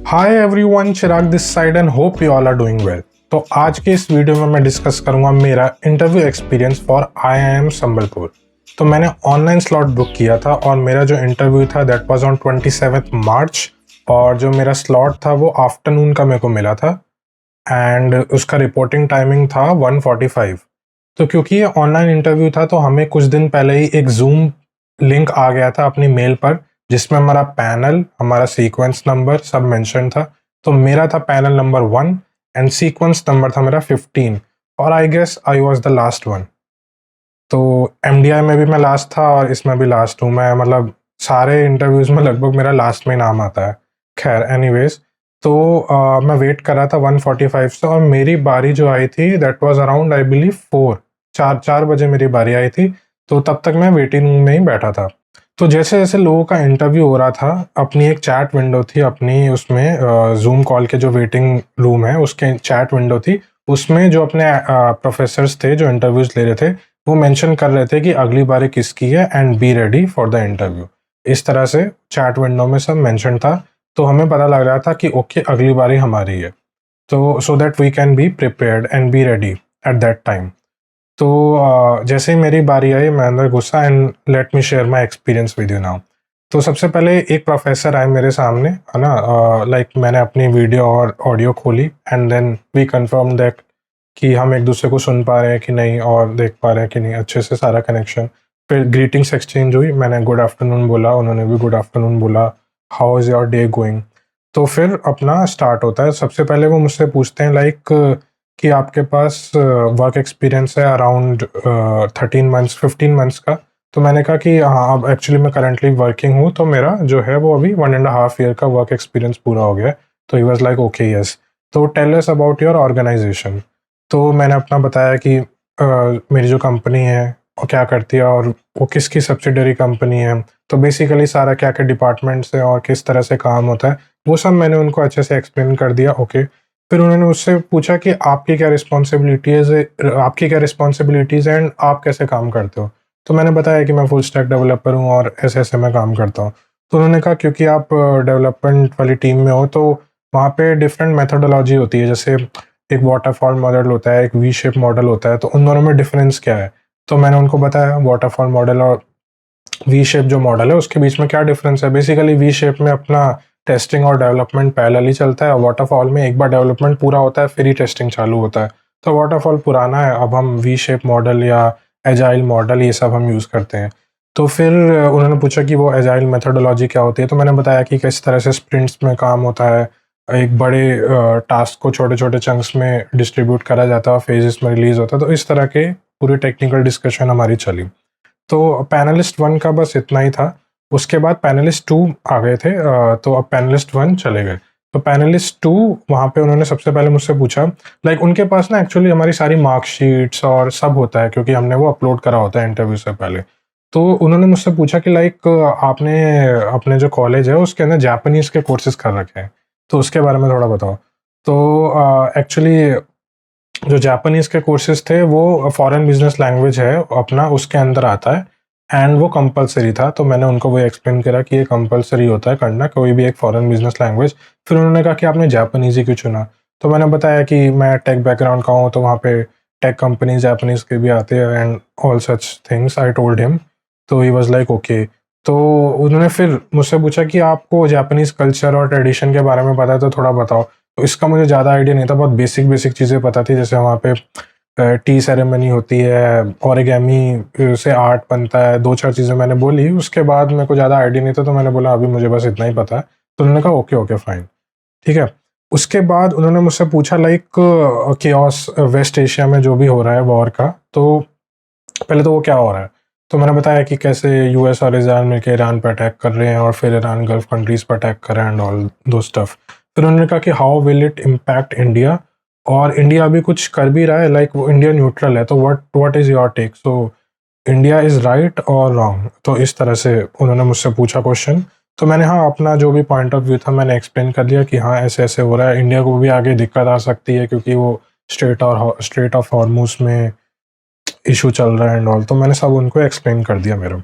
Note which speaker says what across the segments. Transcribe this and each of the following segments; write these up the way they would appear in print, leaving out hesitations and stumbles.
Speaker 1: Hi everyone, Chirag this side and hope you all are doing well. तो आज के इस वीडियो में मैं डिस्कस करूंगा मेरा interview experience for IIM Sambalpur. तो मैंने ऑनलाइन स्लॉट बुक किया था और मेरा जो इंटरव्यू था दैट वाज ऑन 27 मार्च, और जो मेरा स्लॉट था वो आफ्टरनून का मेरे को मिला था एंड उसका रिपोर्टिंग टाइमिंग था 1:45। तो क्योंकि ये ऑनलाइन इंटरव्यू था तो हमें कुछ दिन पहले ही एक जूम लिंक आ गया था अपनी मेल पर, जिसमें हमारा पैनल, हमारा सीक्वेंस नंबर सब मेंशन था। तो मेरा था panel number 1 and sequence number था मेरा 15, और I guess I was the last one. तो MDI में भी मैं लास्ट था और इसमें भी लास्ट हूँ मैं, मतलब सारे इंटरव्यूज़ में लगभग मेरा लास्ट में नाम आता है। खैर एनीवेज, तो मैं वेट कर रहा था 1:45 से, और मेरी बारी जो आई थी that was around I believe 4 बजे मेरी बारी आई थी। तो तब तक मैं वेटिंग रूम में ही बैठा था। तो जैसे जैसे लोगों का इंटरव्यू हो रहा था, अपनी एक चैट विंडो थी अपनी, उसमें जूम कॉल के जो वेटिंग रूम है उसके चैट विंडो थी, उसमें जो अपने प्रोफेसर्स थे जो इंटरव्यूज ले रहे थे वो मेंशन कर रहे थे कि अगली बारी किसकी है and be ready for the interview. इस तरह से चैट विंडो में सब मेंशन था, तो हमें पता लग रहा था कि ओके अगली बारी हमारी है, तो so that we can be prepared and be ready at that time. तो जैसे ही मेरी बारी आई मैं अंदर घुसा and let me share my experience with you now. तो सबसे पहले एक प्रोफेसर आए मेरे सामने, है ना, लाइक मैंने अपनी वीडियो और ऑडियो खोली and then we confirm that कि हम एक दूसरे को सुन पा रहे हैं कि नहीं और देख पा रहे हैं कि नहीं, अच्छे से सारा कनेक्शन। फिर ग्रीटिंग्स एक्सचेंज हुई, मैंने गुड आफ्टरनून बोला, उन्होंने भी गुड आफ्टरनून बोला, how is your day going. तो फिर अपना स्टार्ट होता है। सबसे पहले वो मुझसे पूछते हैं लाइक कि आपके पास वर्क एक्सपीरियंस है अराउंड 13 मंथ्स 15 मंथ्स का। तो मैंने कहा कि हाँ, अब एक्चुअली मैं करंटली वर्किंग हूँ, तो मेरा जो है वो अभी 1.5 ईयर का वर्क एक्सपीरियंस पूरा हो गया है। तो he was like okay yes, तो tell us about your organisation. तो मैंने अपना बताया कि मेरी जो कंपनी है वो क्या करती है और वो किसकी सब्सिडरी कंपनी है। तो बेसिकली सारा क्या क्या डिपार्टमेंट्स है और किस तरह से काम होता है वो सब मैंने उनको अच्छे से एक्सप्लेन कर दिया। ओके, फिर उन्होंने मुझसे पूछा कि आपकी क्या रिस्पॉन्सिबिलिटीज़ एंड आप कैसे काम करते हो। तो मैंने बताया कि मैं फुल स्टैक डेवलपर हूँ और ऐसे-ऐसे मैं काम करता हूँ। तो उन्होंने कहा क्योंकि आप डेवलपमेंट वाली टीम में हो तो वहाँ पे डिफरेंट मेथोडोलॉजी होती है, जैसे एक वाटरफॉल मॉडल होता है, एक वी शेप मॉडल होता है, तो उन दोनों में डिफरेंस क्या है? तो मैंने उनको बताया वाटरफॉल मॉडल और वी शेप जो मॉडल है उसके बीच में क्या डिफरेंस है। बेसिकली वी शेप में अपना टेस्टिंग और डेवलपमेंट पैरेलल ही चलता है, और वाटरफॉल में एक बार डेवलपमेंट पूरा होता है फिर ही टेस्टिंग चालू होता है। तो वाटरफॉल पुराना है, अब हम वी शेप मॉडल या एजाइल मॉडल ये सब हम यूज़ करते हैं। तो फिर उन्होंने पूछा कि वो एजाइल मेथोडोलॉजी क्या होती है, तो मैंने बताया कि किस तरह से स्प्रिंट्स में काम होता है, एक बड़े टास्क को छोटे-छोटे चंक्स में डिस्ट्रीब्यूट करा जाता है और फेजेस में रिलीज़ होता है। तो इस तरह के पूरी टेक्निकल डिस्कशन हमारी चली। तो पैनलिस्ट 1 का बस इतना ही था। उसके बाद पैनलिस्ट 2 आ गए थे, तो अब पैनलिस्ट 1 चले गए। तो पैनलिस्ट 2 वहाँ पे उन्होंने सबसे पहले मुझसे पूछा, लाइक उनके पास ना एक्चुअली हमारी सारी मार्कशीट्स और सब होता है क्योंकि हमने वो अपलोड करा होता है इंटरव्यू से पहले। तो उन्होंने मुझसे पूछा कि लाइक आपने अपने जो कॉलेज है उसके अंदर जापानीज़ के कोर्सेज़ कर रखे हैं, तो उसके बारे में थोड़ा बताओ। तो एक्चुअली जो जापानीज़ के कोर्सेज़ थे वो फॉरेन बिज़नेस लैंग्वेज है अपना, उसके अंदर आता है एंड वो कंपल्सरी था। तो मैंने उनको वो एक्सप्लेन करा कि ये कंपल्सरी होता है करना कोई भी एक फॉरेन बिज़नेस लैंग्वेज। फिर उन्होंने कहा कि आपने जापानीज़ ही क्यों चुना? तो मैंने बताया कि मैं टेक बैकग्राउंड का हूँ, तो वहाँ पे टेक कंपनीज़ जापानीज़ के भी आते हैं and all such things I told him. तो ही वाज़ लाइक ओके। तो उन्होंने फिर मुझसे पूछा कि आपको जापानीज़ कल्चर और ट्रेडिशन के बारे में पता है तो थोड़ा बताओ। तो इसका मुझे ज़्यादा आइडिया नहीं था, बहुत बेसिक चीज़ें पता थी, जैसे वहाँ पे टी सेरेमनी होती है, ओरिगामी से आर्ट बनता है, 2-4 चीज़ें मैंने बोली। उसके बाद मेरे को ज़्यादा आइडिया नहीं था, तो मैंने बोला अभी मुझे बस इतना ही पता है। तो उन्होंने कहा ओके फाइन, ठीक है। उसके बाद उन्होंने मुझसे पूछा लाइक केओस वेस्ट एशिया में जो भी हो रहा है वॉर का, तो पहले तो वो क्या हो रहा है? तो मैंने बताया कि कैसे यूएस और इज़राइल मिलके ईरान पे अटैक कर रहे हैं और फिर ईरान गल्फ कंट्रीज़ पे अटैक कर रहा है एंड ऑल दो स्टफ। फिर उन्होंने कहा कि how will it impact India, और इंडिया अभी कुछ कर भी रहा है, लाइक वो इंडिया न्यूट्रल है, तो what is your take? So India is right और रॉन्ग? तो इस तरह से उन्होंने मुझसे पूछा क्वेश्चन। तो मैंने हाँ, अपना जो भी पॉइंट ऑफ व्यू था मैंने एक्सप्लेन कर दिया कि हाँ, ऐसे-ऐसे हो रहा है, इंडिया को भी आगे दिक्कत आ सकती है क्योंकि वो स्ट्रेट ऑफ हॉर्मुज़ में इश्यू चल रहा है एंड ऑल। तो मैंने सब उनको एक्सप्लेन कर दिया मेरा।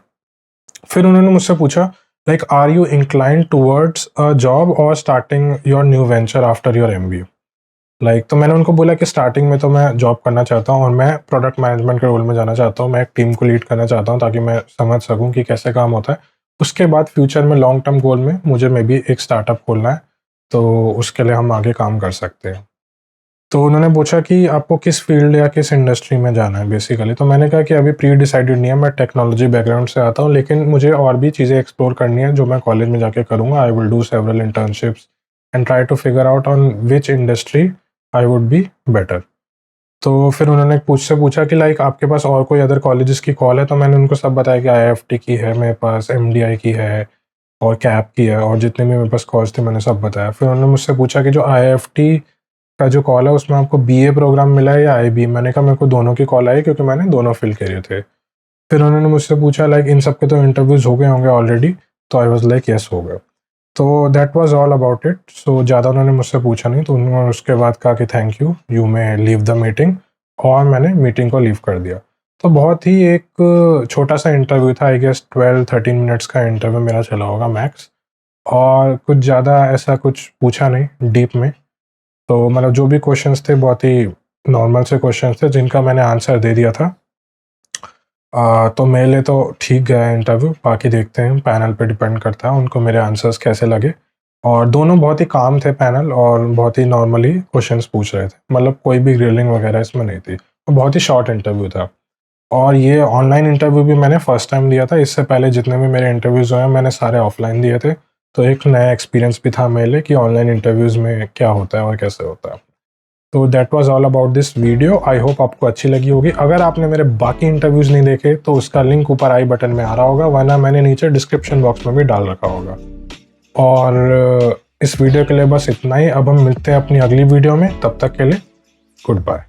Speaker 1: फिर उन्होंने मुझसे पूछा like are you inclined towards a job or starting your new venture after your MBA? Like तो मैंने उनको बोला कि स्टार्टिंग में तो मैं जॉब करना चाहता हूँ और मैं प्रोडक्ट मैनेजमेंट के रोल में जाना चाहता हूँ, मैं एक टीम को लीड करना चाहता हूँ ताकि मैं समझ सकूँ कि कैसे काम होता है। उसके बाद फ्यूचर में लॉन्ग टर्म गोल में मुझे मे बी एक स्टार्टअप खोलना है, तो उसके लिए हम आगे काम कर सकते हैं। तो उन्होंने पूछा कि आपको किस फील्ड या किस इंडस्ट्री में जाना है बेसिकली, तो मैंने कहा कि अभी प्री डिसाइडेड नहीं है, मैं टेक्नोलॉजी बैकग्राउंड से आता हूँ, लेकिन मुझे और भी चीज़ें एक्सप्लोर करनी है जो मैं कॉलेज में जाके करूँगा। I will do several internships and try to figure out on which industry I would be better. तो फिर उन्होंने मुझसे पूछा कि लाइक आपके पास और कोई अदर कॉलेजेस की कॉल है, तो मैंने उनको सब बताया कि IIFT की है मेरे पास, MDI की है और कैप की है, और जितने भी मेरे पास कॉल्स थे मैंने सब बताया। फिर उन्होंने मुझसे पूछा कि जो IIFT का जो कॉल है उसमें आपको BA प्रोग्राम मिला है या IB? मैंने कहा मेरे को दोनों की कॉल आई क्योंकि मैंने दोनों फिल करे थे। फिर उन्होंने मुझसे पूछा लाइक इन सब के तो इंटरव्यूज़ हो गए होंगे ऑलरेडी? तो आई वाज़ लाइक यस, हो गए। तो that was all about it. So ज़्यादा उन्होंने मुझसे पूछा नहीं, तो उन्होंने उसके बाद कहा कि thank you, you may leave the meeting, और मैंने मीटिंग को लीव कर दिया। तो बहुत ही एक छोटा-सा इंटरव्यू था, आई गेस 12-13 मिनट्स का इंटरव्यू मेरा चला होगा मैक्स, और कुछ ज़्यादा ऐसा कुछ पूछा नहीं डीप में। तो मतलब जो भी क्वेश्चंस थे बहुत ही नॉर्मल से क्वेश्चंस थे जिनका मैंने आंसर दे दिया था। तो मेरे लिए तो ठीक गया इंटरव्यू, बाकी देखते हैं, पैनल पे डिपेंड करता है उनको मेरे आंसर्स कैसे लगे। और दोनों बहुत ही काम थे पैनल, और बहुत ही नॉर्मली क्वेश्चंस पूछ रहे थे, मतलब कोई भी ग्रिलिंग वगैरह इसमें नहीं थी। तो बहुत ही शॉर्ट इंटरव्यू था। और ये ऑनलाइन इंटरव्यू भी मैंने फर्स्ट टाइम दिया था, इससे पहले जितने भी मेरे इंटरव्यूज़ हुए हैं मैंने सारे ऑफलाइन दिए थे। तो एक नया एक्सपीरियंस भी था मेरे लिए कि ऑनलाइन इंटरव्यूज़ में क्या होता है और कैसे होता है। तो that was all about this video. I hope आपको अच्छी लगी होगी। अगर आपने मेरे बाकी इंटरव्यूज़ नहीं देखे तो उसका लिंक ऊपर आई बटन में आ रहा होगा, वरना मैंने नीचे डिस्क्रिप्शन बॉक्स में भी डाल रखा होगा। और इस वीडियो के लिए बस इतना ही। अब हम मिलते हैं अपनी अगली वीडियो में, तब तक के लिए गुड बाय।